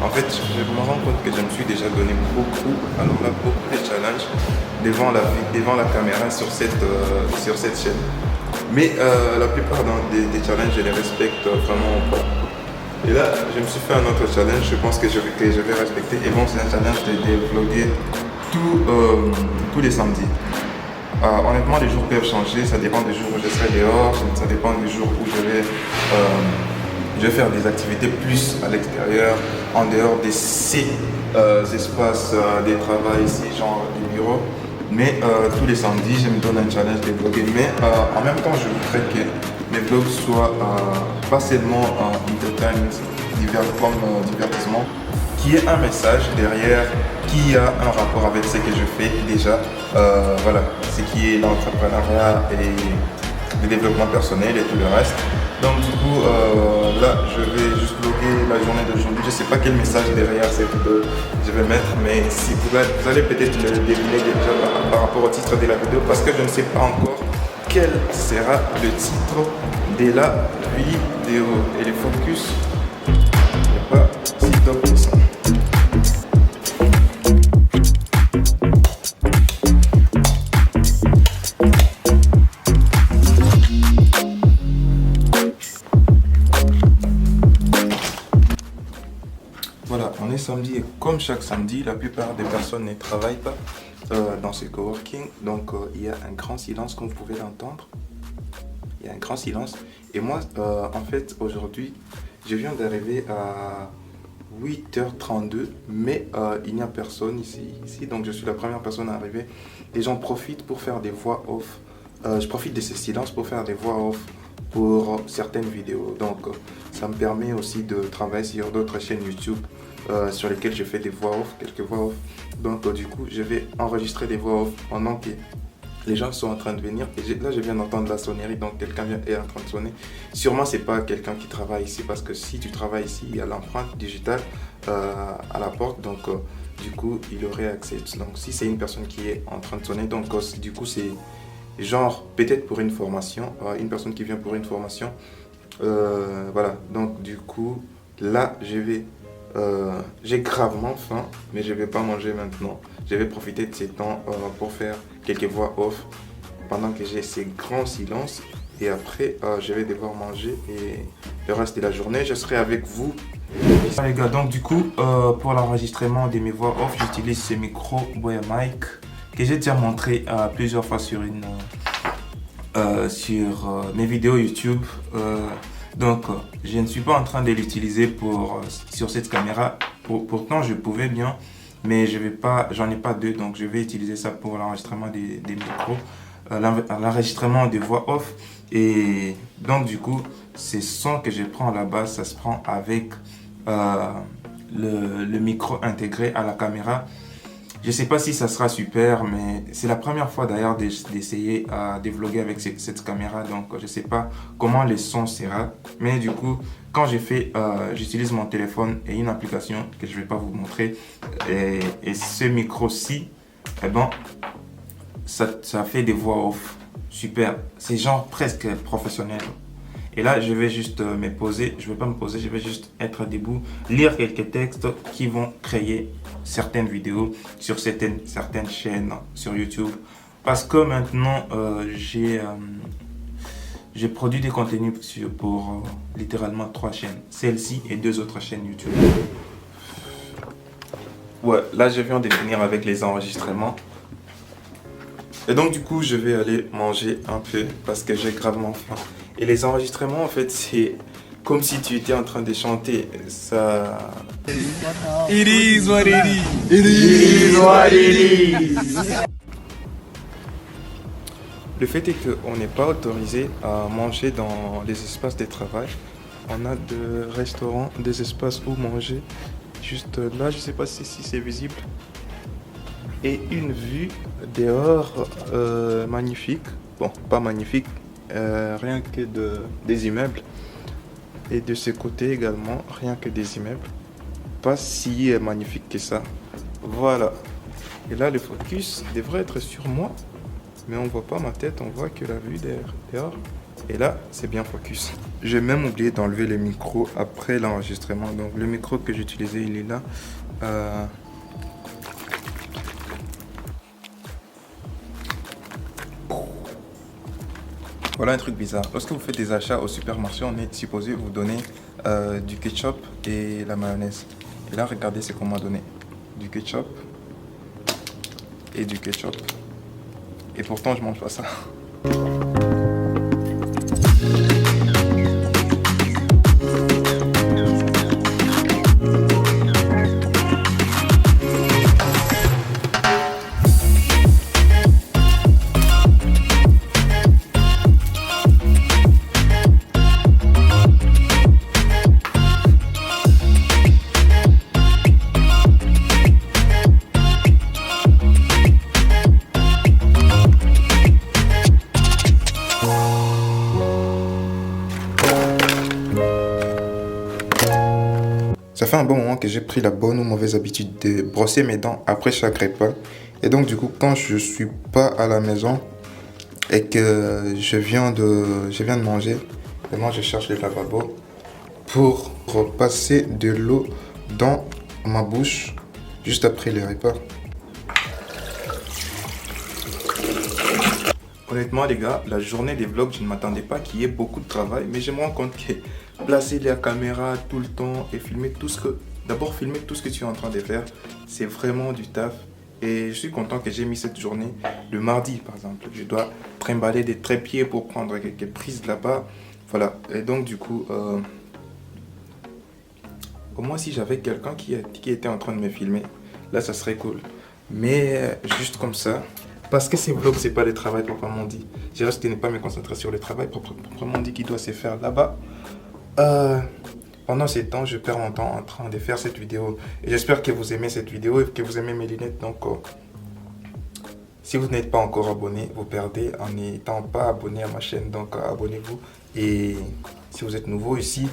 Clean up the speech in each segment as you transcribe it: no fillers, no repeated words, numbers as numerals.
en fait, je me rends compte que je me suis déjà donné beaucoup, alors là, beaucoup de challenges devant la caméra sur cette chaîne. Mais la plupart des challenges, je les respecte vraiment pas. Et là, je me suis fait un autre challenge, je pense que je vais respecter. Et bon, c'est un challenge de vlogger tous les samedis. Honnêtement, les jours peuvent changer, ça dépend des jours où je serai dehors, ça dépend des jours où je vais faire des activités plus à l'extérieur, en dehors de ces espaces de travail ici, genre des bureaux. Mais tous les samedis, je me donne un challenge de vlogger. Mais en même temps, je voudrais que mes vlogs soient pas seulement entertainment, comme divertissement, qu'il y ait un message derrière, qui a un rapport avec ce que je fais déjà. Voilà, ce qui est l'entrepreneuriat et le développement personnel et tout le reste. Donc du coup, là, je vais juste vlogger la journée d'aujourd'hui. Je ne sais pas quel message derrière cette vidéo je vais mettre, mais si vous allez peut-être le deviner déjà par rapport au titre de la vidéo, parce que je ne sais pas encore quel sera le titre de la vidéo. Et le focus n'est pas si top que ça. Voilà, on est samedi et comme chaque samedi, la plupart des personnes ne travaillent pas dans ce coworking. Donc il y a un grand silence comme vous pouvez l'entendre. Il y a un grand silence. Et moi, en fait, aujourd'hui, je viens d'arriver à 8h32, mais il n'y a personne ici. Donc je suis la première personne à arriver. Et j'en profite pour faire des voix off. Je profite de ce silence pour faire des voix off pour certaines vidéos. Donc ça me permet aussi de travailler sur d'autres chaînes YouTube sur lesquelles je fais des voix off, quelques voix off. Donc du coup, je vais enregistrer des voix off pendant que les gens sont en train de venir. Et là, je viens d'entendre la sonnerie, donc quelqu'un est en train de sonner. Sûrement, c'est pas quelqu'un qui travaille ici, parce que si tu travailles ici, il y a l'empreinte digitale à la porte. Donc du coup, il aurait accès. Donc si c'est une personne qui est en train de sonner, donc du coup, c'est genre peut-être pour une formation, une personne qui vient pour une formation. Voilà, donc du coup, là, j'ai gravement faim, mais je vais pas manger maintenant. Je vais profiter de ces temps pour faire quelques voix off pendant que j'ai ces grands silences. Et après, je vais devoir manger et le reste de la journée, je serai avec vous. Les gars, donc du coup, pour l'enregistrement de mes voix off, j'utilise ce micro Boya Mic que j'ai déjà montré plusieurs fois sur mes vidéos YouTube. Donc je ne suis pas en train de l'utiliser sur cette caméra. Pourtant je pouvais bien, mais j'en ai pas deux, donc je vais utiliser ça pour l'enregistrement des micros, l'enregistrement des voix off. Et donc du coup, ces sons que je prends là-bas, ça se prend avec le micro intégré à la caméra. Je sais pas si ça sera super, mais c'est la première fois d'ailleurs d'essayer de vlogger avec cette caméra. Donc je sais pas comment le son sera. Mais du coup, quand j'utilise mon téléphone et une application que je vais pas vous montrer. Et ce micro-ci, eh ben, ça fait des voix off. Super. C'est genre presque professionnel. Et là, je vais juste me poser. Je vais pas me poser, je vais juste être debout, lire quelques textes qui vont créer certaines vidéos sur certaines chaînes sur YouTube. Parce que maintenant, j'ai produit des contenus pour littéralement 3 chaînes. Celle-ci et 2 autres chaînes YouTube. Ouais, là, je viens de finir avec les enregistrements. Et donc, du coup, je vais aller manger un peu parce que j'ai gravement faim. Et les enregistrements, en fait, c'est comme si tu étais en train de chanter. Ça... It is what it is. It is what it is. Le fait est qu'on n'est pas autorisé à manger dans les espaces de travail. On a des restaurants, des espaces où manger. Juste là, je ne sais pas si c'est visible. Et une vue dehors magnifique. Bon, pas magnifique. Rien que des immeubles. Et de ce côté également, rien que des immeubles. Pas si magnifique que ça. Voilà. Et là, le focus devrait être sur moi. Mais on voit pas ma tête, on voit que la vue dehors. Et là, c'est bien focus. J'ai même oublié d'enlever les micros après l'enregistrement. Donc le micro que j'utilisais, il est là. Voilà un truc bizarre. Lorsque vous faites des achats au supermarché, on est supposé vous donner du ketchup et la mayonnaise. Et là, regardez ce qu'on m'a donné. Du ketchup et du ketchup. Et pourtant, je mange pas ça. Ça fait un bon moment que j'ai pris la bonne ou mauvaise habitude de brosser mes dents après chaque repas. Et donc du coup, quand je suis pas à la maison et que je viens de manger, maintenant je cherche le lavabo pour repasser de l'eau dans ma bouche juste après le repas. Honnêtement les gars, la journée des vlogs, je ne m'attendais pas qu'il y ait beaucoup de travail, mais je me rends compte que placer la caméra tout le temps et filmer tout ce que... D'abord filmer tout ce que tu es en train de faire, c'est vraiment du taf. Et je suis content que j'ai mis cette journée, le mardi par exemple. Je dois trimballer des trépieds pour prendre quelques prises là-bas. Voilà, et donc du coup, au moins si j'avais quelqu'un qui était en train de me filmer, là ça serait cool. Mais juste comme ça... Parce que ces vlogs, c'est pas le travail proprement dit. Je risque de ne pas me concentrer sur le travail proprement dit qui doit se faire là-bas. Pendant ces temps, je perds mon temps en train de faire cette vidéo. Et j'espère que vous aimez cette vidéo et que vous aimez mes lunettes. Donc, si vous n'êtes pas encore abonné, vous perdez en n'étant pas abonné à ma chaîne. Donc, abonnez-vous. Et si vous êtes nouveau ici,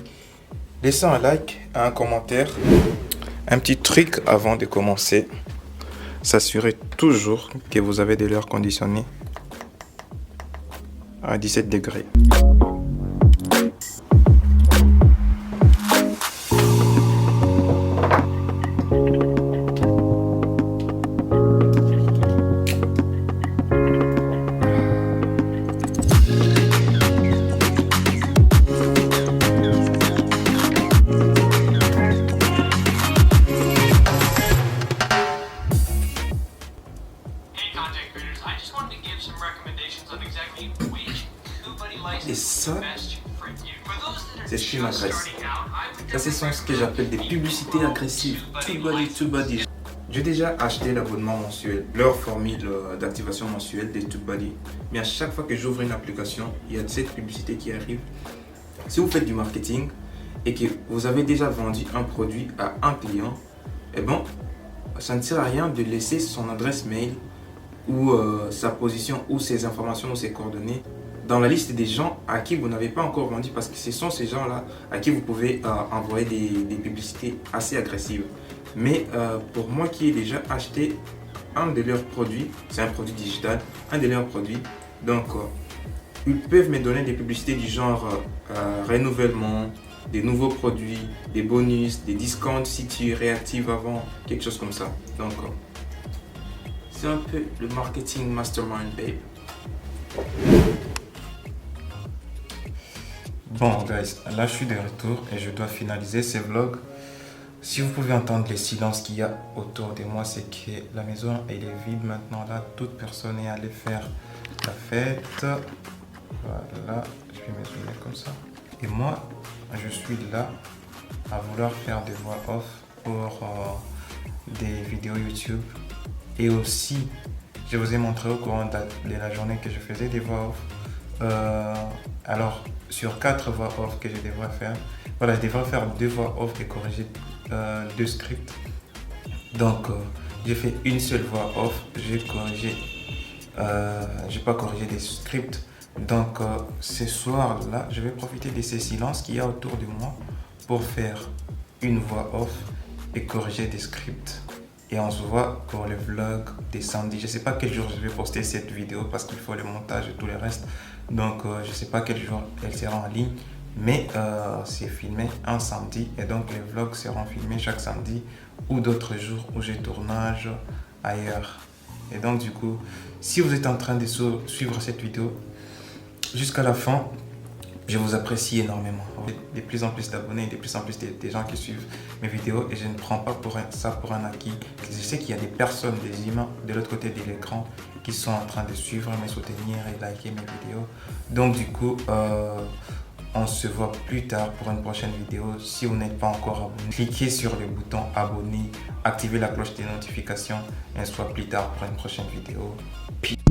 laissez un like, un commentaire. Un petit truc avant de commencer. S'assurer toujours que vous avez de l'air conditionné à 17 degrés. Et ça, c'est ce qui m'agresse. Ça, ce sont ce que j'appelle des publicités agressives. TubeBuddy. J'ai déjà acheté l'abonnement mensuel, leur formule d'activation mensuelle des TubeBuddy. Mais à chaque fois que j'ouvre une application, il y a cette publicité qui arrive. Si vous faites du marketing et que vous avez déjà vendu un produit à un client, eh bon, ça ne sert à rien de laisser son adresse mail ou sa position ou ses informations ou ses coordonnées dans la liste des gens à qui vous n'avez pas encore vendu, parce que ce sont ces gens-là à qui vous pouvez envoyer des publicités assez agressives. Mais pour moi qui ai déjà acheté un de leurs produits, c'est un produit digital, un de leurs produits, donc ils peuvent me donner des publicités du genre renouvellement, des nouveaux produits, des bonus, des discounts si tu réactives avant, quelque chose comme ça. Donc c'est un peu le marketing mastermind, babe. Bon guys, là je suis de retour et je dois finaliser ce vlog. Si vous pouvez entendre les silences qu'il y a autour de moi, c'est que la maison elle est vide maintenant. Là, toute personne est allée faire la fête. Voilà, je vais me comme ça. Et moi, je suis là à vouloir faire des voix off pour des vidéos YouTube. Et aussi, je vous ai montré au courant de la journée que je faisais des voix off. Alors, sur 4 voix off que je devrais faire, voilà, je devrais faire 2 voix off et corriger 2 scripts. Donc, j'ai fait une seule voix off, j'ai corrigé, j'ai pas corrigé des scripts. Donc, ce soir-là, je vais profiter de ces silences qu'il y a autour de moi pour faire une voix off et corriger des scripts. Et on se voit pour le vlog des samedis. Je ne sais pas quel jour je vais poster cette vidéo parce qu'il faut le montage et tout le reste. Donc je sais pas quel jour elle sera en ligne, mais c'est filmé un samedi et donc les vlogs seront filmés chaque samedi ou d'autres jours où j'ai tournage ailleurs. Et donc du coup, si vous êtes en train de suivre cette vidéo jusqu'à la fin, je vous apprécie énormément. De plus en plus d'abonnés, de plus en plus de gens qui suivent mes vidéos et je ne prends pas ça pour un acquis. Je sais qu'il y a des personnes, des humains de l'autre côté de l'écran qui sont en train de suivre, me soutenir et liker mes vidéos. Donc du coup, on se voit plus tard pour une prochaine vidéo. Si vous n'êtes pas encore abonné, cliquez sur le bouton abonner, activez la cloche des notifications et on se voit plus tard pour une prochaine vidéo. Peace.